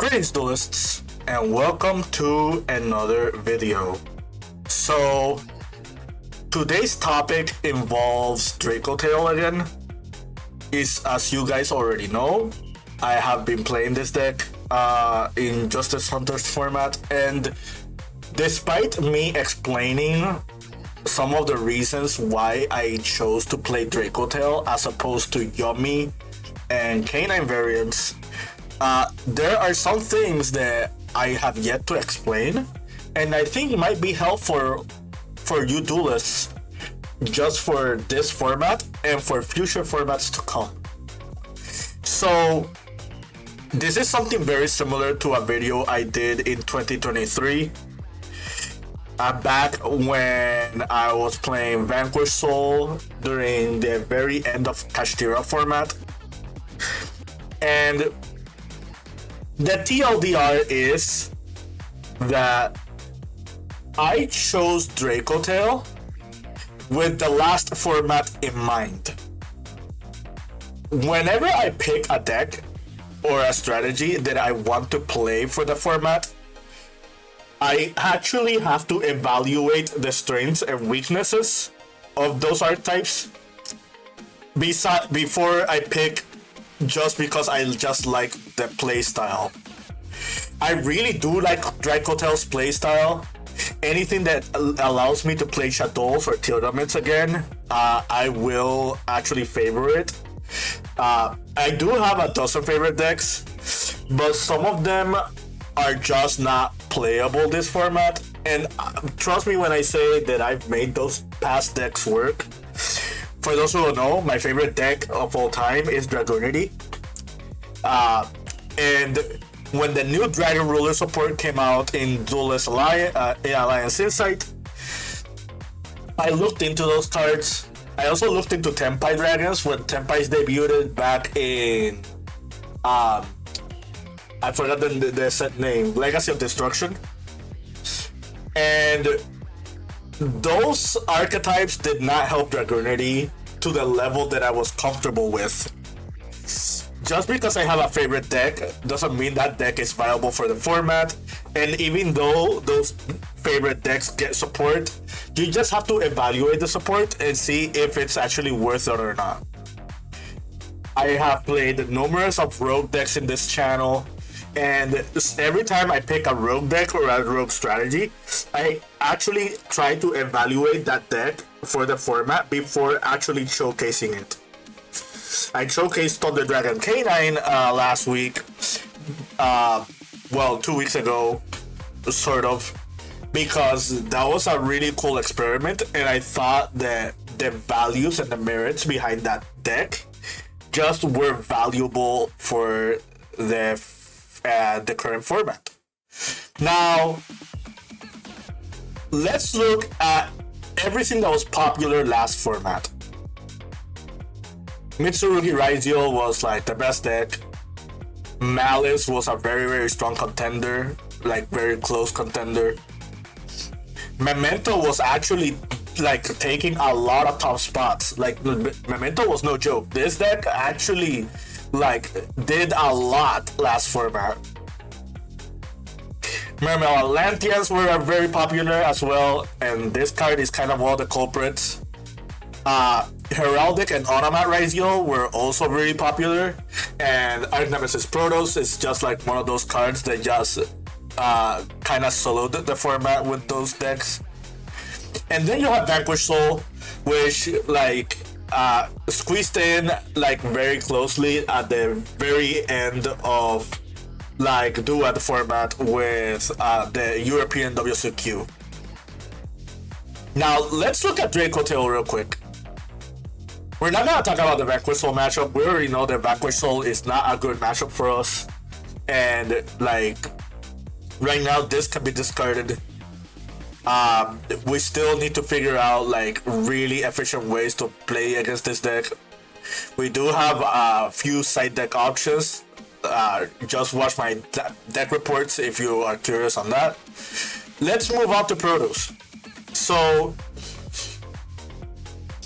Greetings duelists, and welcome to another video. So, today's topic involves Dracotail again. As you guys already know, I have been playing this deck in Justice Hunters format, and despite me explaining some of the reasons why I chose to play Dracotail as opposed to Yummy and Canine variants, there are some things that I have yet to explain, and I think it might be helpful for you duelists just for this format and for future formats to come. So this is something very similar to a video I did in 2023 back when I was playing Vanquish Soul during the very end of Kashtira format. And the TLDR is that I chose Dracotail with the last format in mind. Whenever I pick a deck or a strategy that I want to play for the format, I actually have to evaluate the strengths and weaknesses of those archetypes before I pick just because I just like the playstyle. I really do like Dracotail's playstyle. Anything that allows me to play Shadows or Teardaments again, I will actually favor it. I do have a dozen favorite decks, but some of them are just not playable this format. And trust me when I say that I've made those past decks work. For those who don't know, my favorite deck of all time is Dragonity. And when the new Dragon Ruler support came out in Duelist Alliance Insight, I looked into those cards. I also looked into Tenpai Dragons when Tenpai's debuted back in I forgot the set name, Legacy of Destruction. And those archetypes did not help Dragonity to the level that I was comfortable with. Just because I have a favorite deck doesn't mean that deck is viable for the format. And even though those favorite decks get support, you just have to evaluate the support and see if it's actually worth it or not. I have played numerous of rogue decks in this channel, and every time I pick a rogue deck or a rogue strategy, I actually try to evaluate that deck for the format before actually showcasing it. I showcased Thunder Dragon Canine last week, 2 weeks ago, sort of, because that was a really cool experiment, and I thought that the values and the merits behind that deck just were valuable for the current format. Now, let's look at everything that was popular last format. Onomat Ryzeal was like the best deck. Malice was a very, very strong contender, like very close contender. Memento was actually like taking a lot of top spots. Like Memento was no joke. This deck actually like did a lot last format. Mermail Atlanteans were very popular as well, and this card is kind of all the culprits. Heraldic and Onomat Ryzeal were also very popular, and Arch Nemesis Protos is just like one of those cards that just kind of soloed the format with those decks. And then you have Vanquish Soul, which like squeezed in like very closely at the very end of like duet format with the European WCQ. Now let's look at Dracotail real quick. We're not gonna talk about the Vanquish Soul matchup. We already know that Vanquish Soul is not a good matchup for us, and like right now this can be discarded. We still need to figure out like really efficient ways to play against this deck. We do have a few side deck options. Just watch my deck reports if you are curious on that. Let's move on to Protos. So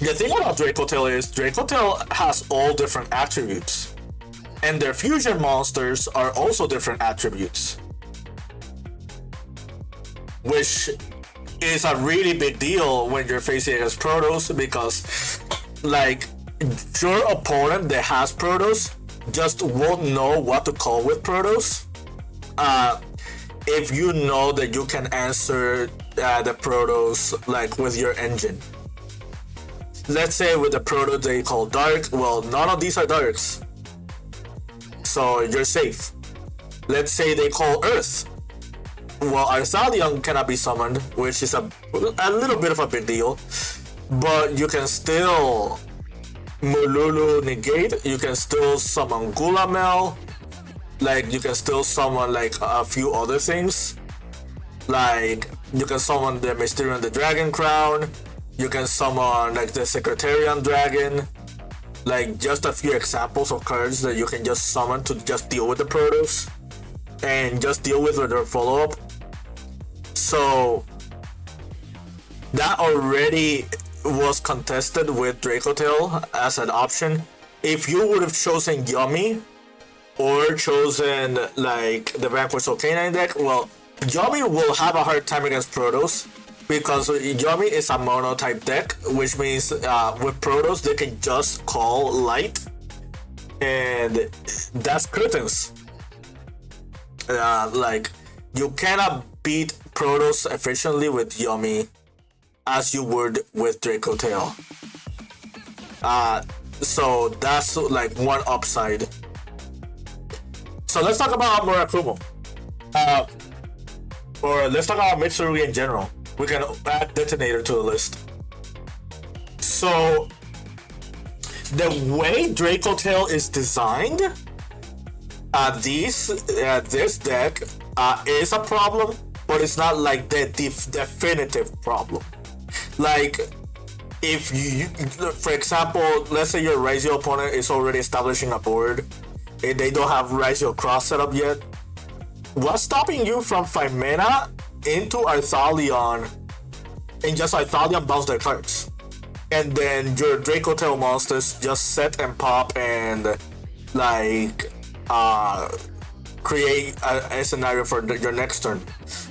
the thing about Dracotail is Dracotail has all different attributes, And their fusion monsters are also different attributes, which is a really big deal when you're facing against Protos, because like your opponent that has Protos just won't know what to call with Protos. If you know that you can answer the Protos like with your engine. Let's say with the Protos they call Dark, well, none of these are Darks, so you're safe. Let's say they call Earth. Well, Ryzeal cannot be summoned, which is a little bit of a big deal, but you can still Mululu negate, you can still summon Gulamel, like you can still summon like a few other things, like you can summon the Mysterion the Dragon Crown, you can summon like the Secretarian Dragon, like just a few examples of cards that you can just summon to just deal with the Protos and just deal with their follow-up. So that already was contested with Dracotail as an option. If you would have chosen Yummy or chosen like the Vanquish Canine deck, well, Yummy will have a hard time against Protos because Yummy is a mono type deck, which means with Protos they can just call Light, and that's curtains. Like you cannot beat Protos efficiently with Yummy as you would with Dracotail. So that's like one upside. So let's talk about Murakumo. Or let's talk about Mitsuri in general. We can add Detonator to the list. So the way Dracotail is designed, this deck is a problem, but it's not like the definitive problem. Like, if you, for example, let's say your Ryzeal opponent is already establishing a board, and they don't have Ryzeal Cross set up yet, what's stopping you from 5 mana into Ryzeal and just Ryzeal bounce their cards? And then your Dracotail monsters just set and pop and, like, create a scenario for your next turn.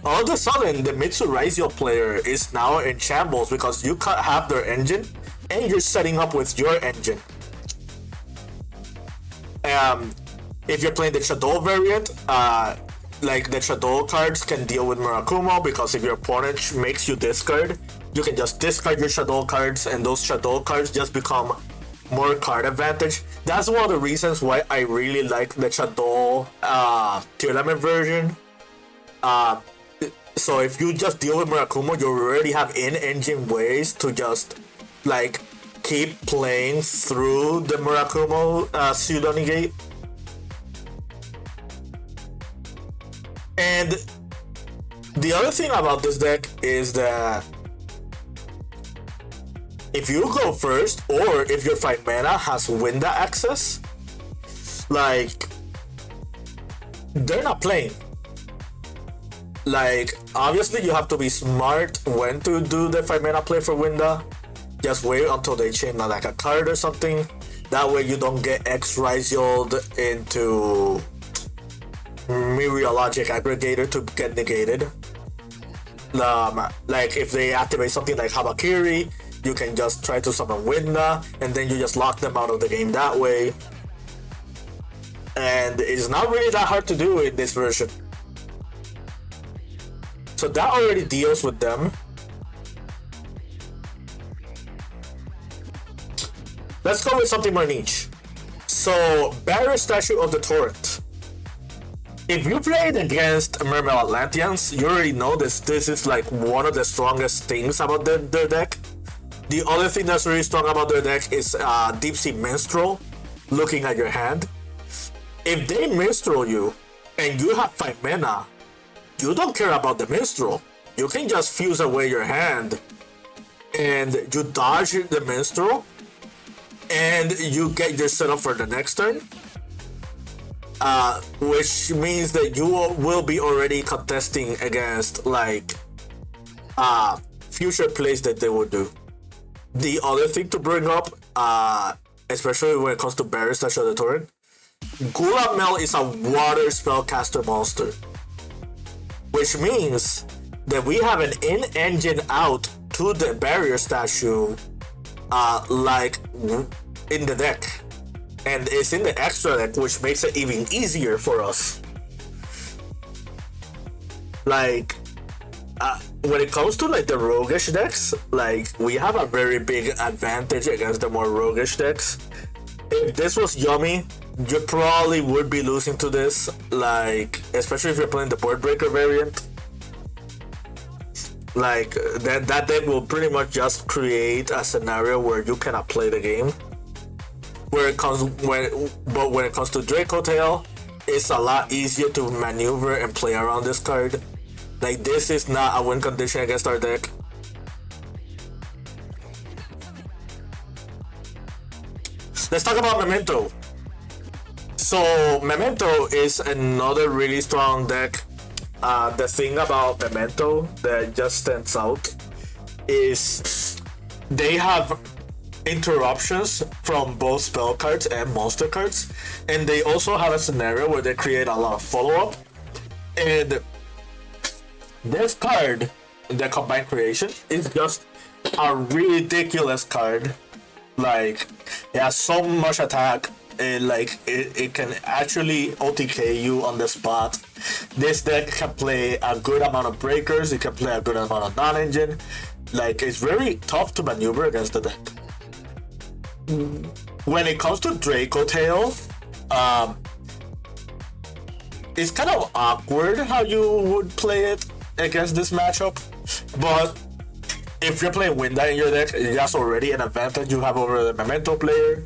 All of a sudden, the Mitsu Ryzeal player is now in shambles because you can't have their engine and you're setting up with your engine. If you're playing the Shadow variant, like the Shadow cards can deal with Murakumo, because if your opponent makes you discard, you can just discard your Shadow cards and those Shadow cards just become more card advantage. That's one of the reasons why I really like the Shadow Tearlament version. So if you just deal with Murakumo, you already have in-engine ways to just like keep playing through the Murakumo pseudo negate. And the other thing about this deck is that if you go first, or if your 5 mana has Winda access, like, they're not playing. Like, obviously you have to be smart when to do the 5 mana play for Winda. Just wait until they chain like a card or something. That way you don't get X Ryzeal'd into Meteorologic Aggregator to get negated. Like if they activate something like Habakiri, you can just try to summon Winda, and then you just lock them out of the game that way. And it's not really that hard to do in this version. So that already deals with them. Let's go with something more niche. So, Barrier Statue of the Torrent. If you played against Mermail Atlanteans, you already know this is like one of the strongest things about their deck. The other thing that's really strong about their deck is Deep Sea Minstrel, looking at your hand. If they Minstrel you, and you have 5 mana, you don't care about the Minstrel. You can just fuse away your hand, and you dodge the Minstrel, and you get your setup for the next turn. Which means that you will be already contesting against like future plays that they will do. The other thing to bring up, especially when it comes to Barrier Statue of the Torrent, Gulamel is a water spellcaster monster, which means that we have an in-engine out to the barrier statue, like in the deck, and it's in the extra deck, which makes it even easier for us. Like, when it comes to like the roguish decks, like we have a very big advantage against the more roguish decks. If this was Yummy, you probably would be losing to this, like especially if you're playing the board breaker variant. Like that deck will pretty much just create a scenario where you cannot play the game. When it comes to Dracotail, it's a lot easier to maneuver and play around this card. Like, this is not a win condition against our deck. Let's talk about Memento. So Memento is another really strong deck. The thing about Memento that just stands out is they have interruptions from both spell cards and monster cards, and they also have a scenario where they create a lot of follow-up. And this card, the combined creation, is just a ridiculous card. Like, it has so much attack, and like it can actually OTK you on the spot. This deck can play a good amount of breakers, it can play a good amount of non-engine. Like, it's very tough to maneuver against the deck. When it comes to Dracotail, it's kind of awkward how you would play it against this matchup, but if you're playing Winda in your deck, that's already an advantage you have over the Memento player.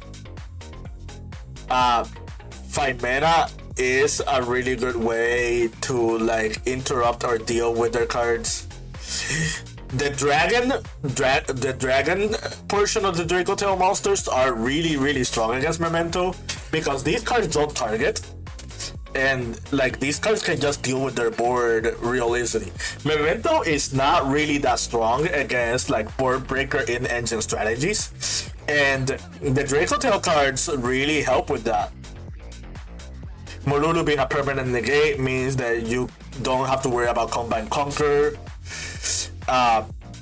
5 mana is a really good way to like interrupt or deal with their cards. The dragon portion of the Dracotail monsters are really strong against Memento because these cards don't target, and like these cards can just deal with their board real easily. Memento is not really that strong against like board breaker in engine strategies, and the Dracotail cards really help with that. Molulu being a permanent negate means that you don't have to worry about Combine Conquer.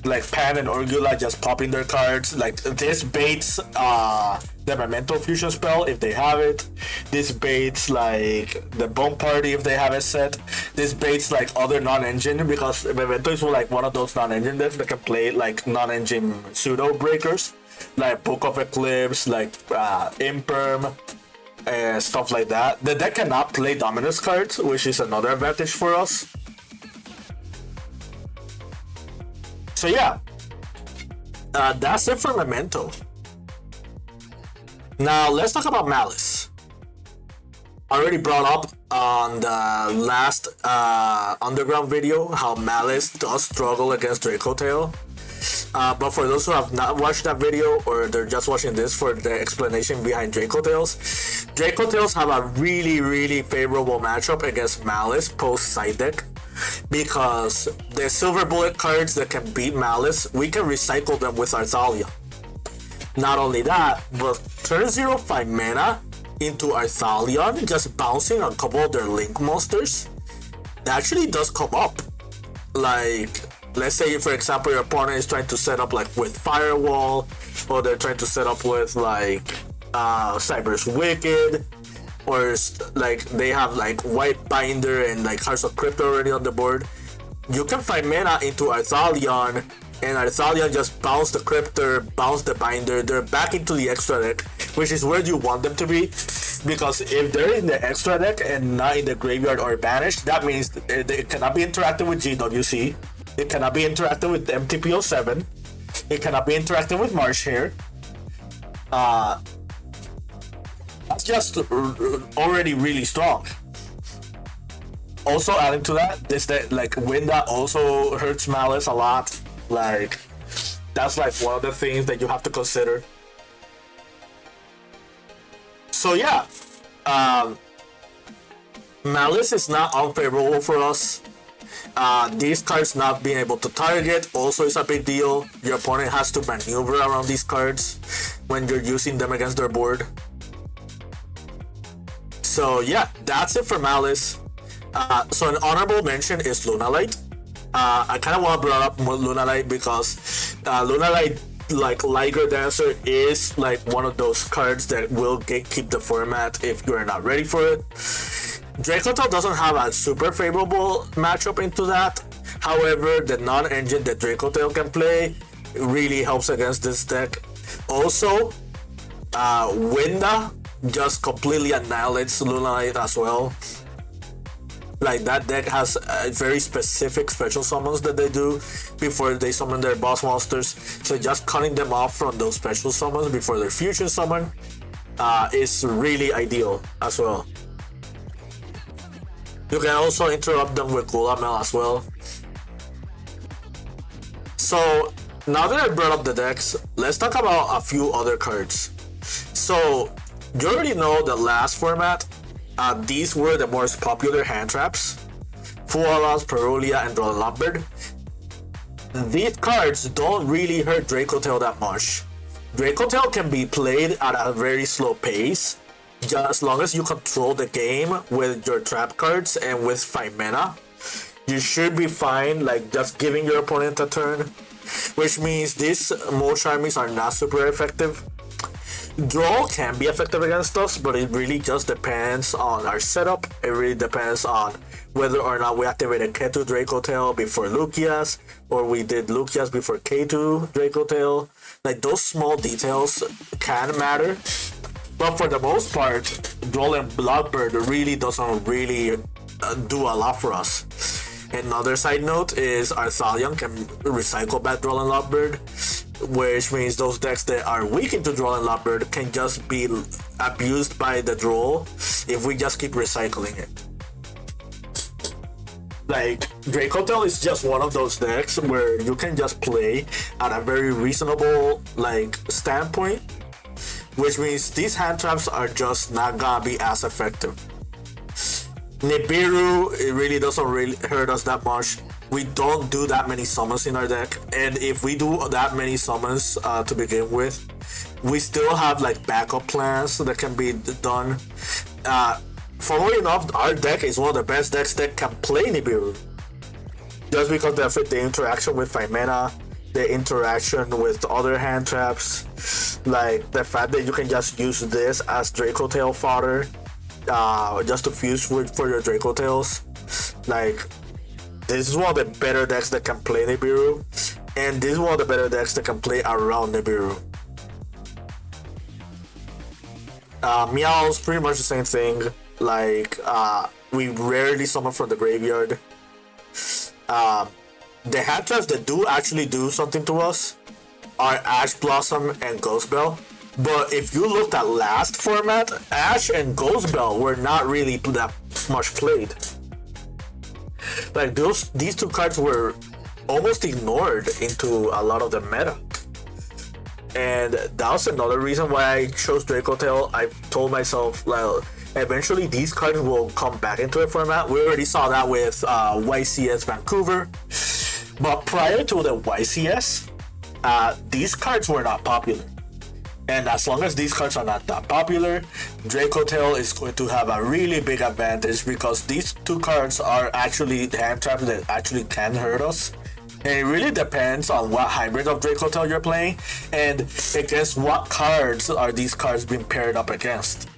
Like Pan and Orgula just popping their cards. Like, this baits the Memento fusion spell if they have it. This baits like the Bone Party if they have it set. This baits like other non-engine, because Memento is like one of those non-engine decks that can play like non-engine pseudo breakers, like Book of Eclipse, like Imperm, and stuff like that. The deck cannot play Dominus cards, which is another advantage for us. So yeah, that's it for Memento. Now let's talk about Malice. I already brought up on the last Underground video how Malice does struggle against Dracotail. But for those who have not watched that video, or they're just watching this for the explanation behind Dracotails, Dracotails have a really favorable matchup against Malice post side deck. Because the silver bullet cards that can beat Malice, we can recycle them with Ryzeal. Not only that, but turn 0 5 mana into Ryzeal, just bouncing a couple of their link monsters, that actually does come up. Like, let's say for example your opponent is trying to set up like with Firewall, or they're trying to set up with like Cyber's Wicked, or like they have like White Binder and like Hearts of Crypto already on the board. You can find mana into Ryzeal, and Ryzeal just bounce the Cryptor, bounce the Binder, they're back into the extra deck, which is where you want them to be. Because if they're in the extra deck and not in the graveyard or banished, that means it cannot be interacted with GWC, it cannot be interacted with MTPO7, it cannot be interacted with Marsh Hare. That's just already really strong. Also adding to that, this that like Winda also hurts Malice a lot. Like, that's like one of the things that you have to consider. So yeah, Malice is not unfavorable for us. These cards not being able to target also is a big deal. Your opponent has to maneuver around these cards when you're using them against their board. So yeah, that's it for Malice. So an honorable mention is Lunalight. I kind of want to bring up Lunalight because Lunalight, like Liger Dancer, is like one of those cards that will keep the format if you're not ready for it. Dracotail doesn't have a super favorable matchup into that. However, the non-engine that Dracotail can play really helps against this deck. Also, Winda just completely annihilates Lunalight as well. Like, that deck has very specific special summons that they do before they summon their boss monsters. So just cutting them off from those special summons before their fusion summon is really ideal as well. You can also interrupt them with Gulamel as well. So now that I brought up the decks, let's talk about a few other cards. So you already know the last format. These were the most popular hand traps: Full Alliance, Perulia, and Droll Lombard. These cards don't really hurt Dracotail that much. Dracotail can be played at a very slow pace, just as long as you control the game with your trap cards and with 5 mana. You should be fine, like just giving your opponent a turn, which means these Mosh armies are not super effective. Droll can be effective against us, but it really just depends on our setup. It really depends on whether or not we activated K2 Dracotail before Lucius, or we did Lucius before K2 Dracotail. Like, those small details can matter, but for the most part, Droll and Bloodbird really doesn't really do a lot for us. Another side note is Arthalion can recycle back Droll and Lombard, which means those decks that are weak into Droll and Lombard can just be abused by the Droll if we just keep recycling it. Like, Dracotail is just one of those decks where you can just play at a very reasonable like standpoint, which means these hand traps are just not gonna be as effective. Nibiru, it really doesn't really hurt us that much. We don't do that many summons in our deck, and if we do that many summons to begin with, we still have like backup plans that can be done. Funnily enough, our deck is one of the best decks that can play Nibiru, just because the interaction with 5 mana, the interaction with other hand traps, like the fact that you can just use this as Dracotail fodder, just to fuse for your Dracotails. Like, this is one of the better decks that can play Nibiru, and this is one of the better decks that can play around Nibiru. Meow's pretty much the same thing. Like, we rarely summon from the graveyard. The hand traps that do actually do something to us are Ash Blossom and Ghost Bell. But if you looked at last format, Ash and Ghost Bell were not really that much played. Like, these two cards were almost ignored into a lot of the meta. And that was another reason why I chose Dracotail. I told myself, well, eventually these cards will come back into the format. We already saw that with YCS Vancouver. But prior to the YCS, these cards were not popular. And as long as these cards are not that popular, Dracotail is going to have a really big advantage, because these two cards are actually hand traps that actually can hurt us. And it really depends on what hybrid of Dracotail you're playing and against what cards are these cards being paired up against.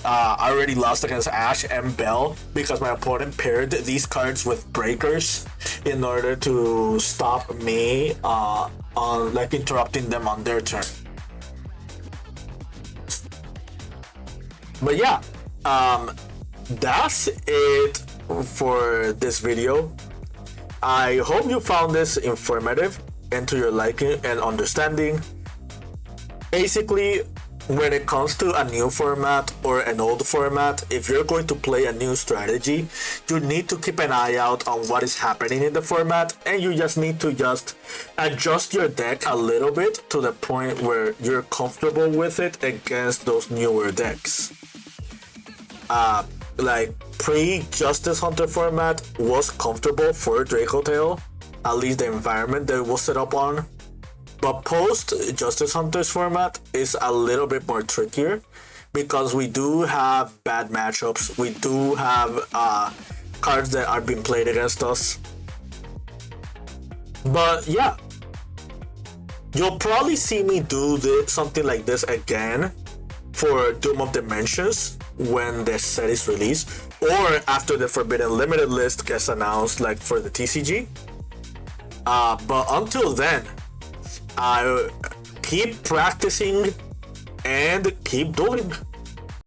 I already lost against Ash and Bell because my opponent paired these cards with Breakers in order to stop me on like interrupting them on their turn. But yeah, that's it for this video. I hope you found this informative and to your liking and understanding. Basically, when it comes to a new format or an old format, if you're going to play a new strategy, you need to keep an eye out on what is happening in the format, and you just need to just adjust your deck a little bit to the point where you're comfortable with it against those newer decks. Like, pre-Justice Hunter format was comfortable for Dracotail, at least the environment that it was set up on. But post Justice Hunters format is a little bit more trickier, because we do have bad matchups. We do have cards that are being played against us. But yeah, you'll probably see me do something like this again for Doom of Dimensions when the set is released, or after the Forbidden Limited list gets announced, like for the TCG. But until then, I keep practicing and keep dueling.